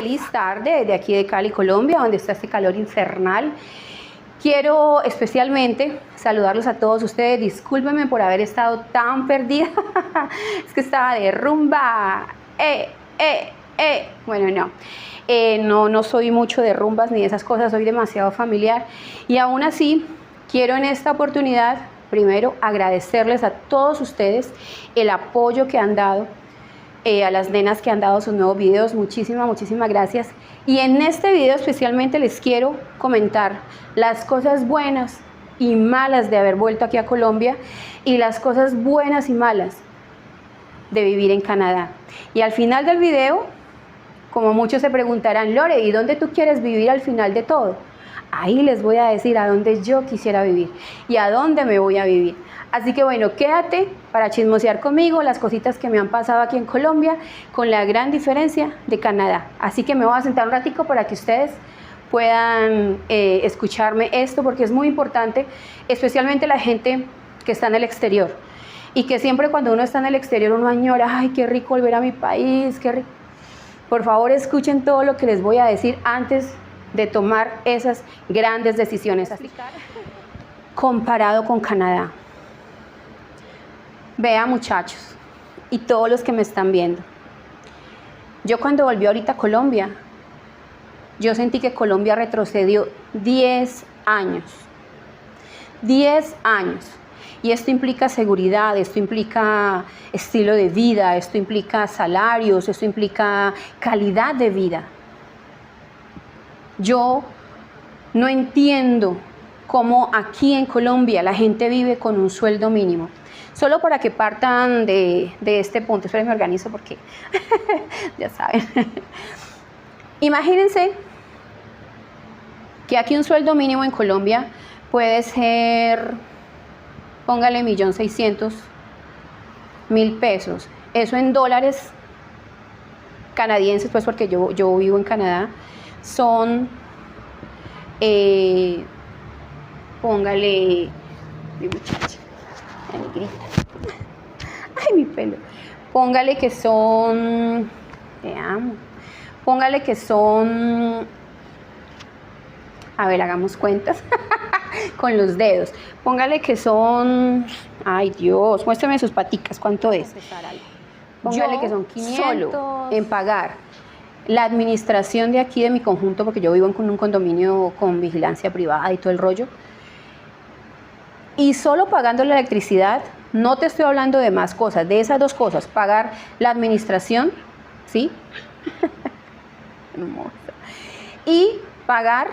Feliz tarde de aquí de Cali, Colombia, donde está este calor infernal. Quiero especialmente saludarlos a todos ustedes. Discúlpenme por haber estado tan perdida. Es que estaba de rumba. Bueno, no soy mucho de rumbas ni de esas cosas, soy demasiado familiar. Y aún así, quiero en esta oportunidad, primero, agradecerles a todos ustedes el apoyo que han dado, a las nenas que han dado sus nuevos videos. Muchísimas gracias. Y en este video especialmente les quiero comentar las cosas buenas y malas de haber vuelto aquí a Colombia y las cosas buenas y malas de vivir en Canadá. Y al final del video, como muchos se preguntarán, Lore, ¿y dónde tú quieres vivir al final de todo? Ahí les voy a decir a dónde yo quisiera vivir y a dónde me voy a vivir. Así que bueno, quédate para chismosear conmigo las cositas que me han pasado aquí en Colombia, con la gran diferencia de Canadá. Así que me voy a sentar un ratico para que ustedes puedan escucharme esto, porque es muy importante, especialmente la gente que está en el exterior. Y que siempre cuando uno está en el exterior uno añora, ay, qué rico volver a mi país, qué rico. Por favor, escuchen todo lo que les voy a decir antes de tomar esas grandes decisiones. Comparado con Canadá. Vea, muchachos, y todos los que me están viendo. Yo cuando volví ahorita a Colombia, yo sentí que Colombia retrocedió 10 años. 10 años. Y esto implica seguridad, esto implica estilo de vida, esto implica salarios, esto implica calidad de vida. Yo no entiendo cómo aquí en Colombia la gente vive con un sueldo mínimo. Solo para que partan de este punto. Esperen, me organizo porque ya saben. Imagínense que aquí un sueldo mínimo en Colombia puede ser, póngale 1.600.000 pesos. Eso en dólares canadienses, pues porque yo vivo en Canadá, son, póngale, mi muchacha, ay, grita, ay, mi pelo, póngale que son, te amo, póngale que son, a ver, hagamos cuentas, con los dedos, póngale que son, ay Dios, muéstrame sus paticas, ¿cuánto es? Póngale que son 500 solo en pagar la administración de aquí de mi conjunto, porque yo vivo en un condominio con vigilancia privada y todo el rollo, y solo pagando la electricidad, no te estoy hablando de más cosas, de esas dos cosas, pagar la administración, ¿sí? Y pagar,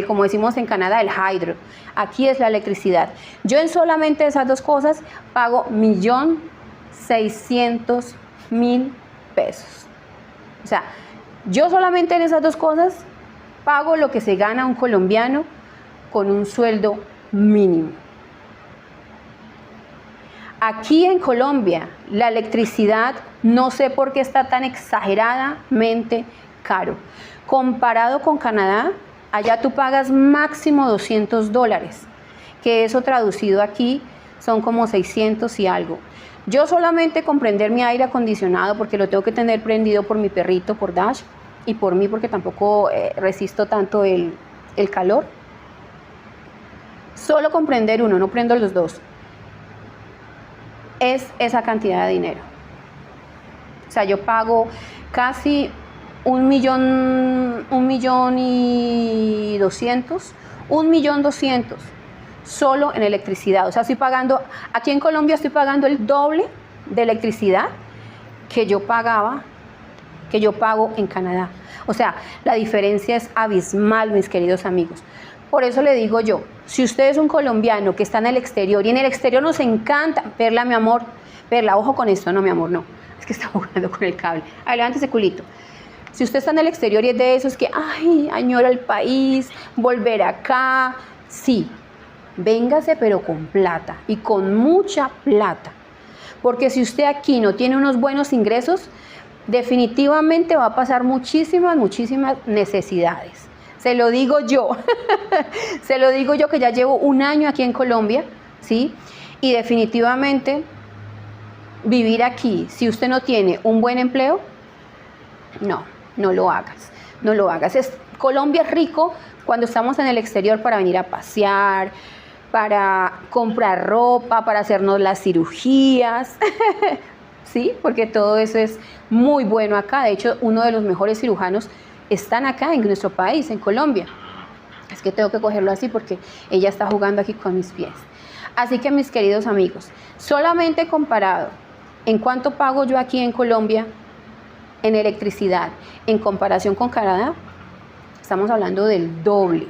como decimos en Canadá, el hydro. Aquí es la electricidad. Yo en solamente esas dos cosas pago 1.600.000 pesos. O sea, yo solamente en esas dos cosas pago lo que se gana un colombiano con un sueldo mínimo. Aquí en Colombia, la electricidad no sé por qué está tan exageradamente caro. Comparado con Canadá, allá tú pagas máximo $200, que eso traducido aquí son como 600 y algo. Yo solamente con prender mi aire acondicionado, porque lo tengo que tener prendido por mi perrito, por Dash, y por mí porque tampoco resisto tanto el calor. Solo con prender uno, no prendo los dos, es esa cantidad de dinero. O sea, yo pago casi 1.200.000 solo en electricidad. O sea, estoy pagando, aquí en Colombia estoy pagando el doble de electricidad que yo pago en Canadá. O sea, la diferencia es abismal, mis queridos amigos. Por eso le digo yo, si usted es un colombiano que está en el exterior, y en el exterior nos encanta, Perla, mi amor, Perla, ojo con esto, no, mi amor, no, es que está jugando con el cable. Ay, levante ese culito. Si usted está en el exterior y es de esos que, ay, añora el país, volver acá, sí, véngase pero con plata y con mucha plata. Porque si usted aquí no tiene unos buenos ingresos, definitivamente va a pasar muchísimas necesidades. Se lo digo yo, se lo digo yo que ya llevo un año aquí en Colombia, ¿sí? Y definitivamente vivir aquí, si usted no tiene un buen empleo, no, no lo hagas, no lo hagas. Colombia es rico cuando estamos en el exterior para venir a pasear, para comprar ropa, para hacernos las cirugías, ¿sí? Porque todo eso es muy bueno acá. De hecho, uno de los mejores cirujanos están acá en nuestro país, en Colombia. Es que tengo que cogerlo así porque ella está jugando aquí con mis pies. Así que, mis queridos amigos, solamente comparado en cuánto pago yo aquí en Colombia en electricidad en comparación con Canadá, estamos hablando del doble,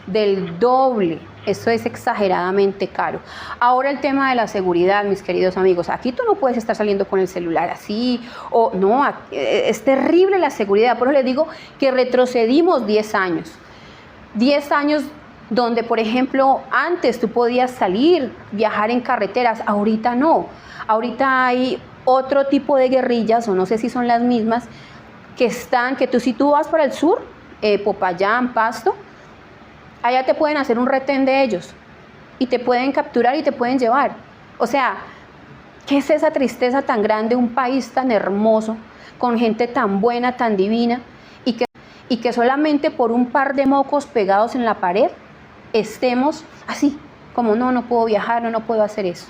del doble. Esto es exageradamente caro. Ahora el tema de la seguridad, mis queridos amigos. Aquí tú no puedes estar saliendo con el celular así, o no, es terrible la seguridad. Por eso les digo que retrocedimos 10 años. 10 años donde, por ejemplo, antes tú podías salir, viajar en carreteras, ahorita no. Ahorita hay otro tipo de guerrillas, o no sé si son las mismas, que si tú vas para el sur, Popayán, Pasto, allá te pueden hacer un retén de ellos y te pueden capturar y te pueden llevar. O sea, ¿qué es esa tristeza tan grande? Un país tan hermoso, con gente tan buena, tan divina, y que solamente por un par de mocos pegados en la pared estemos así, como no puedo viajar, no puedo hacer eso.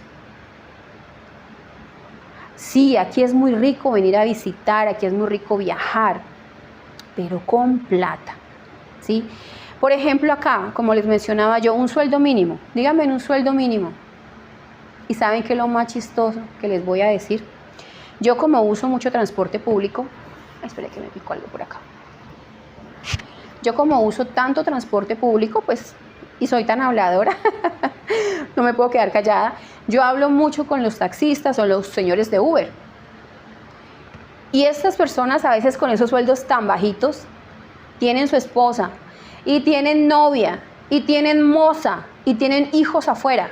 Sí, aquí es muy rico venir a visitar, aquí es muy rico viajar, pero con plata, ¿sí? Por ejemplo, acá, como les mencionaba yo, un sueldo mínimo. Díganme un sueldo mínimo. ¿Y saben qué es lo más chistoso que les voy a decir? Yo, como uso mucho transporte público, espere que me pico algo por acá. Yo, como uso tanto transporte público, pues, y soy tan habladora, no me puedo quedar callada. Yo hablo mucho con los taxistas o los señores de Uber. Y estas personas, a veces con esos sueldos tan bajitos, tienen su esposa, y tienen novia, y tienen moza, y tienen hijos afuera.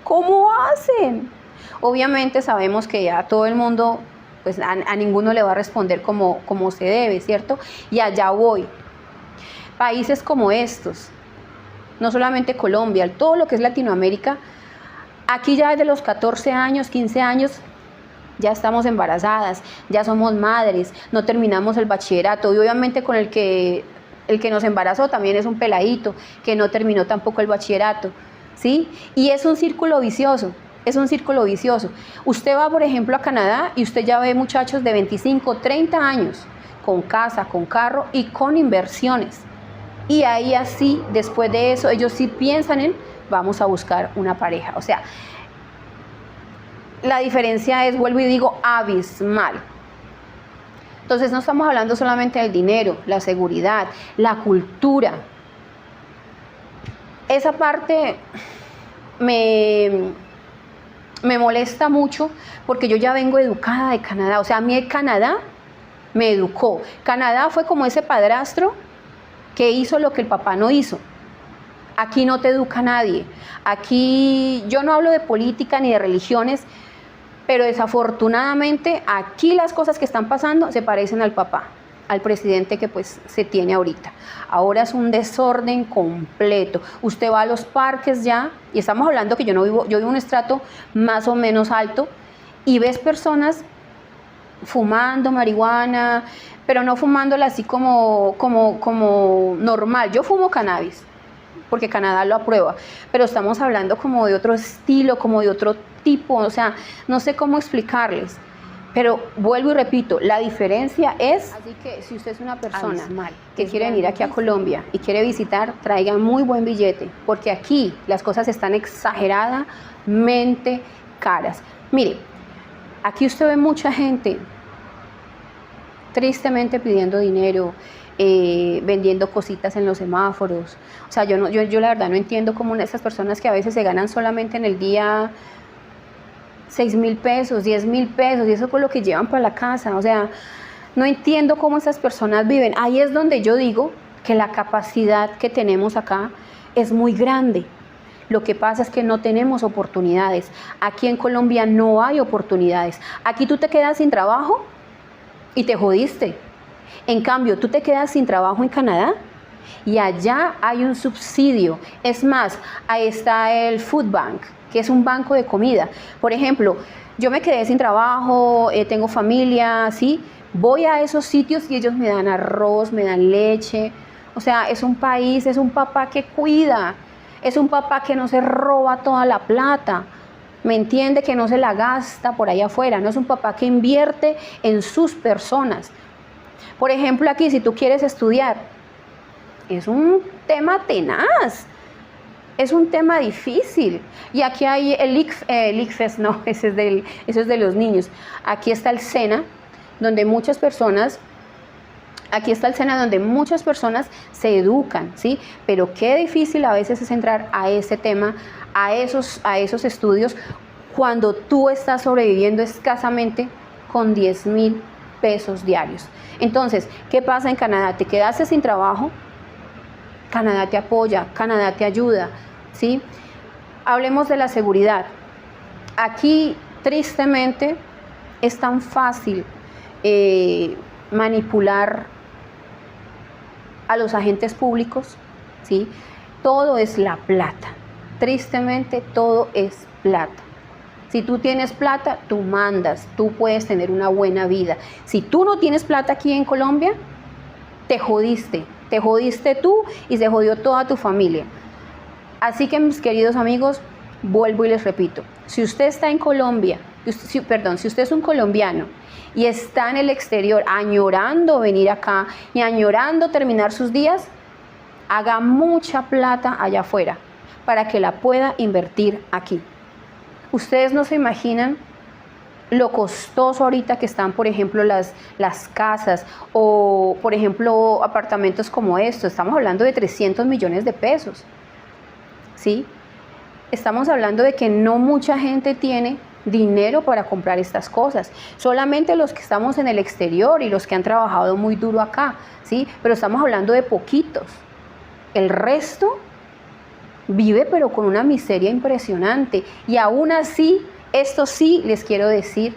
¿Cómo hacen? Obviamente sabemos que a todo el mundo, pues a ninguno le va a responder como se debe, ¿cierto? Y allá voy. Países como estos, no solamente Colombia, todo lo que es Latinoamérica, aquí ya desde los 14 años, 15 años, ya estamos embarazadas, ya somos madres, no terminamos el bachillerato, y obviamente con el que nos embarazó también es un peladito, que no terminó tampoco el bachillerato, ¿sí? Y es un círculo vicioso, es un círculo vicioso. Usted va, por ejemplo, a Canadá y usted ya ve muchachos de 25, 30 años, con casa, con carro y con inversiones. Y ahí así, después de eso, ellos sí piensan en, vamos a buscar una pareja. O sea, la diferencia es, vuelvo y digo, abismal. Entonces no estamos hablando solamente del dinero, la seguridad, la cultura. Esa parte me molesta mucho porque yo ya vengo educada de Canadá. O sea, a mí Canadá me educó. Canadá fue como ese padrastro que hizo lo que el papá no hizo. Aquí no te educa nadie. Aquí yo no hablo de política ni de religiones, pero desafortunadamente aquí las cosas que están pasando se parecen al papá, al presidente que pues se tiene ahorita. Ahora es un desorden completo. Usted va a los parques ya, y estamos hablando que yo vivo en un estrato más o menos alto, y ves personas fumando marihuana, pero no fumándola así como normal. Yo fumo cannabis, porque Canadá lo aprueba, pero estamos hablando como de otro estilo, como de otro tipo, o sea, no sé cómo explicarles, pero vuelvo y repito, la diferencia es, así que si usted es una persona que quiere venir aquí a Colombia y quiere visitar, traiga muy buen billete, porque aquí las cosas están exageradamente caras. Mire, aquí usted ve mucha gente tristemente pidiendo dinero, vendiendo cositas en los semáforos. O sea, yo la verdad no entiendo cómo esas personas que a veces se ganan solamente en el día 6,000 pesos, 10,000 pesos, y eso por lo que llevan para la casa. O sea, no entiendo cómo esas personas viven. Ahí es donde yo digo que la capacidad que tenemos acá es muy grande. Lo que pasa es que no tenemos oportunidades. Aquí en Colombia no hay oportunidades. Aquí tú te quedas sin trabajo y te jodiste. En cambio, tú te quedas sin trabajo en Canadá y allá hay un subsidio. Es más, ahí está el Food Bank, que es un banco de comida. Por ejemplo, yo me quedé sin trabajo, tengo familia, ¿sí? Voy a esos sitios y ellos me dan arroz, me dan leche. O sea, es un país, es un papá que cuida, es un papá que no se roba toda la plata, ¿me entiende? Que no se la gasta por ahí afuera, no es un papá que invierte en sus personas. Por ejemplo, aquí, si tú quieres estudiar, es un tema tenaz, es un tema difícil. Y aquí hay el ICFES, no, eso es de los niños. Aquí está el SENA, donde muchas personas... Aquí está el SENA donde muchas personas se educan, ¿sí? Pero qué difícil a veces es entrar a ese tema, a esos estudios, cuando tú estás sobreviviendo escasamente con 10,000 pesos diarios. Entonces, ¿qué pasa en Canadá? Te quedaste sin trabajo, Canadá te apoya, Canadá te ayuda, ¿sí? Hablemos de la seguridad. Aquí, tristemente, es tan fácil manipular a los agentes públicos, ¿sí? Todo es la plata. Tristemente, todo es plata. Si tú tienes plata, tú mandas, tú puedes tener una buena vida. Si tú no tienes plata aquí en Colombia, te jodiste tú y se jodió toda tu familia. Así que, mis queridos amigos, vuelvo y les repito, si usted está en Colombia, si usted es un colombiano y está en el exterior añorando venir acá y añorando terminar sus días, haga mucha plata allá afuera para que la pueda invertir aquí. Ustedes no se imaginan lo costoso ahorita que están, por ejemplo, las casas o, por ejemplo, apartamentos como estos. Estamos hablando de 300 millones de pesos, ¿sí? Estamos hablando de que no mucha gente tiene dinero para comprar estas cosas, solamente los que estamos en el exterior y los que han trabajado muy duro acá, ¿sí? Pero estamos hablando de poquitos. El resto vive pero con una miseria impresionante, y aún así, esto sí les quiero decir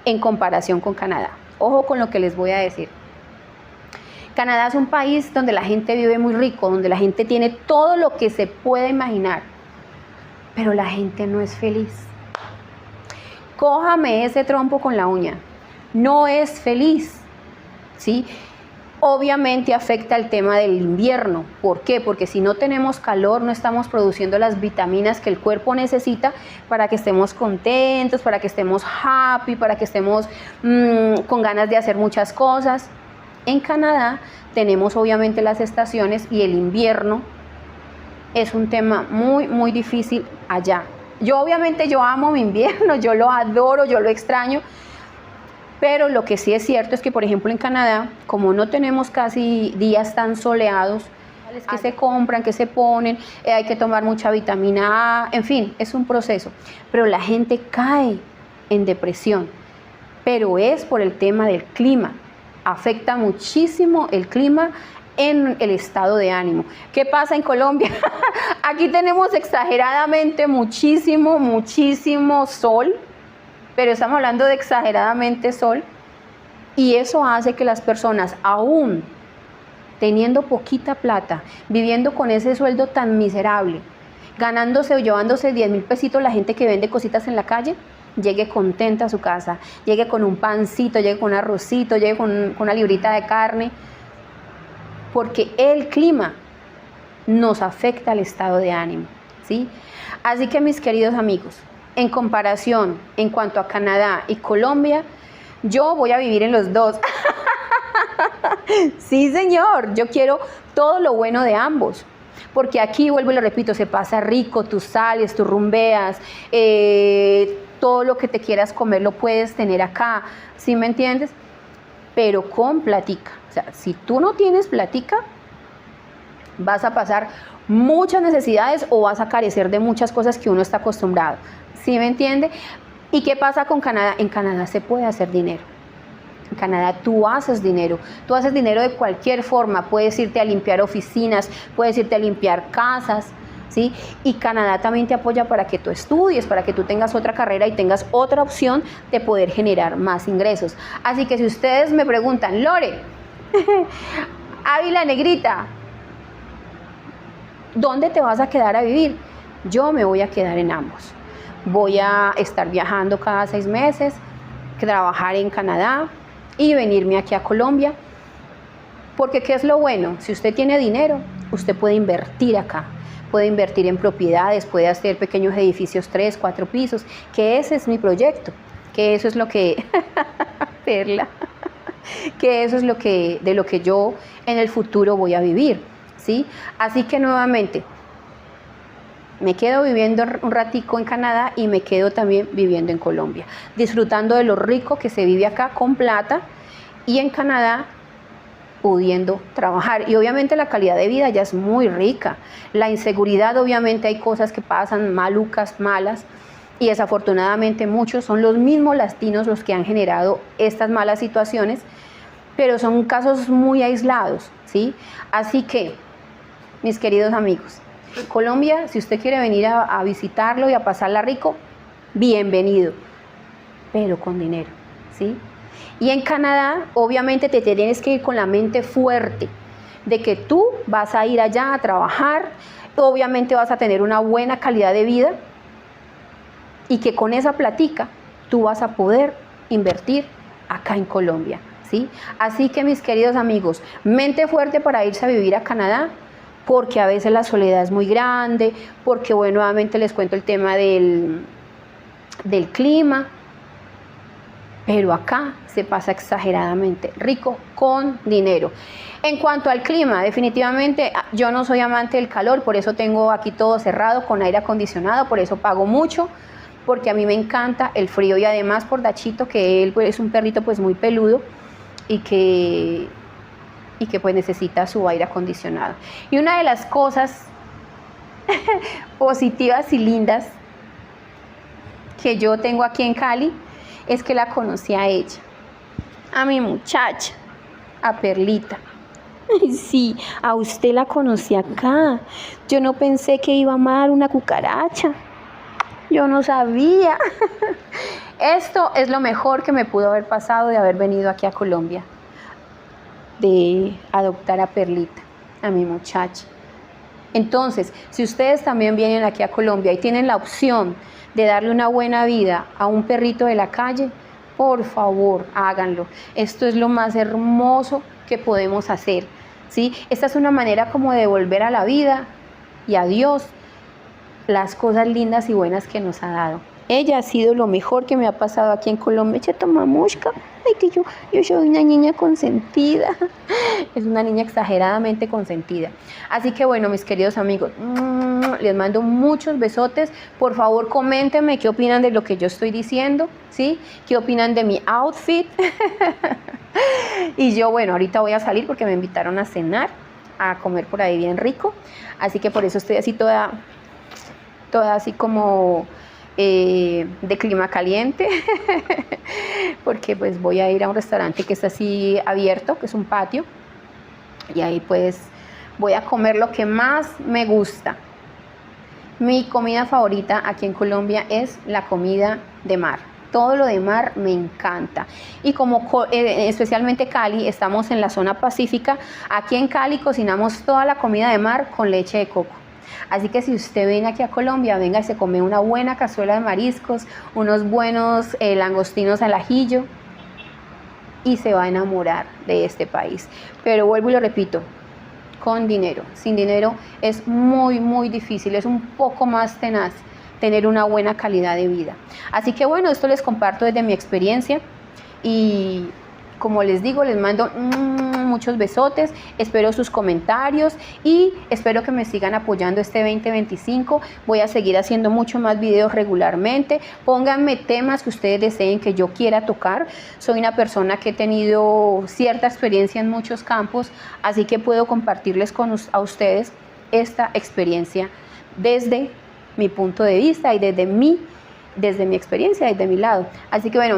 en comparación con Canadá. Ojo con lo que les voy a decir. Canadá es un país donde la gente vive muy rico, donde la gente tiene todo lo que se puede imaginar, pero la gente no es feliz. Cójame ese trompo con la uña. No es feliz, ¿sí? Obviamente afecta el tema del invierno. ¿Por qué? Porque si no tenemos calor, no estamos produciendo las vitaminas que el cuerpo necesita para que estemos contentos, para que estemos happy, para que estemos con ganas de hacer muchas cosas. En Canadá tenemos obviamente las estaciones y el invierno es un tema muy, muy difícil allá. Yo obviamente amo mi invierno, yo lo adoro, yo lo extraño, pero lo que sí es cierto es que, por ejemplo, en Canadá, como no tenemos casi días tan soleados, que se compran, que se ponen, hay que tomar mucha vitamina A, en fin, es un proceso. Pero la gente cae en depresión, pero es por el tema del clima. Afecta muchísimo el clima en el estado de ánimo. ¿Qué pasa en Colombia? Aquí tenemos exageradamente muchísimo sol, pero estamos hablando de exageradamente sol, y eso hace que las personas, aún teniendo poquita plata, viviendo con ese sueldo tan miserable, ganándose o llevándose 10,000 pesitos, la gente que vende cositas en la calle, llegue contenta a su casa, llegue con un pancito, llegue con un arrocito, llegue con una librita de carne, porque el clima nos afecta al estado de ánimo, ¿sí? Así que, mis queridos amigos, en comparación en cuanto a Canadá y Colombia, yo voy a vivir en los dos. Sí, señor, yo quiero todo lo bueno de ambos, porque aquí, vuelvo y lo repito, se pasa rico, tú sales, tú rumbeas, todo lo que te quieras comer lo puedes tener acá, ¿sí me entiendes? Pero con platica. O sea, si tú no tienes platica, vas a pasar muchas necesidades o vas a carecer de muchas cosas que uno está acostumbrado. ¿Sí me entiende? ¿Y qué pasa con Canadá? En Canadá se puede hacer dinero. En Canadá tú haces dinero de cualquier forma. Puedes irte a limpiar oficinas, puedes irte a limpiar casas, ¿sí? Y Canadá también te apoya para que tú estudies, para que tú tengas otra carrera y tengas otra opción de poder generar más ingresos. Así que si ustedes me preguntan, Lore, Ávila Negrita, ¿dónde te vas a quedar a vivir? Yo me voy a quedar en ambos. Voy a estar viajando cada 6 meses, trabajar en Canadá, y venirme aquí a Colombia. Porque ¿qué es lo bueno? Si usted tiene dinero, usted puede invertir acá. Puede invertir en propiedades, puede hacer pequeños edificios 3, 4 pisos, que ese es mi proyecto, que eso es lo que, Perla, que eso es de lo que yo en el futuro voy a vivir, ¿sí? Así que nuevamente, me quedo viviendo un ratico en Canadá y me quedo también viviendo en Colombia, disfrutando de lo rico que se vive acá con plata y en Canadá pudiendo trabajar. Y obviamente la calidad de vida ya es muy rica. La inseguridad, obviamente hay cosas que pasan malucas, malas, y desafortunadamente muchos son los mismos latinos los que han generado estas malas situaciones, pero son casos muy aislados, ¿sí? Así que, mis queridos amigos, Colombia, si usted quiere venir a visitarlo y a pasarla rico, bienvenido, pero con dinero, ¿sí? Y en Canadá, obviamente, te tienes que ir con la mente fuerte de que tú vas a ir allá a trabajar, obviamente vas a tener una buena calidad de vida y que con esa platica tú vas a poder invertir acá en Colombia, ¿sí? Así que, mis queridos amigos, mente fuerte para irse a vivir a Canadá, porque a veces la soledad es muy grande, porque, bueno, nuevamente les cuento el tema del clima, pero acá se pasa exageradamente rico con dinero. En cuanto al clima, definitivamente yo no soy amante del calor, por eso tengo aquí todo cerrado con aire acondicionado, por eso pago mucho, porque a mí me encanta el frío y además por Dachito, que él pues, es un perrito pues muy peludo y que pues necesita su aire acondicionado. Y una de las cosas positivas y lindas que yo tengo aquí en Cali es que la conocí a ella, a mi muchacha, a Perlita. Ay, sí, a usted la conocí acá. Yo no pensé que iba a amar una cucaracha. Yo no sabía. Esto es lo mejor que me pudo haber pasado de haber venido aquí a Colombia, de adoptar a Perlita, a mi muchacha. Entonces, si ustedes también vienen aquí a Colombia y tienen la opción de darle una buena vida a un perrito de la calle, por favor, háganlo. Esto es lo más hermoso que podemos hacer, ¿sí? Esta es una manera como de devolver a la vida y a Dios las cosas lindas y buenas que nos ha dado. Ella ha sido lo mejor que me ha pasado aquí en Colombia. Cheto mamushka, ay que yo soy una niña consentida. Es una niña exageradamente consentida. Así que bueno, mis queridos amigos, les mando muchos besotes. Por favor, coméntenme qué opinan de lo que yo estoy diciendo, ¿sí? ¿Qué opinan de mi outfit? Y yo, bueno, ahorita voy a salir porque me invitaron a cenar, a comer por ahí bien rico. Así que por eso estoy así toda así como de clima caliente, porque pues voy a ir a un restaurante que está así abierto, que es un patio, y ahí pues voy a comer lo que más me gusta. Mi comida favorita aquí en Colombia es la comida de mar. Todo lo de mar me encanta. Y como especialmente Cali, estamos en la zona pacífica, aquí en Cali cocinamos toda la comida de mar con leche de coco. Así que si usted viene aquí a Colombia, venga y se come una buena cazuela de mariscos, unos buenos langostinos al ajillo y se va a enamorar de este país. Pero vuelvo y lo repito, con dinero. Sin dinero es muy, muy difícil, es un poco más tenaz tener una buena calidad de vida. Así que bueno, esto les comparto desde mi experiencia y como les digo, les mando muchos besotes, espero sus comentarios y espero que me sigan apoyando este 2025. Voy a seguir haciendo mucho más videos regularmente. Pónganme temas que ustedes deseen que yo quiera tocar. Soy una persona que he tenido cierta experiencia en muchos campos, así que puedo compartirles a ustedes esta experiencia desde mi punto de vista y desde mi experiencia, desde mi lado. Así que bueno,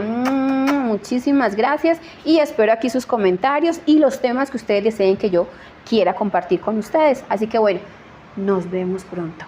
muchísimas gracias y espero aquí sus comentarios y los temas que ustedes deseen que yo quiera compartir con ustedes. Así que bueno, nos vemos pronto.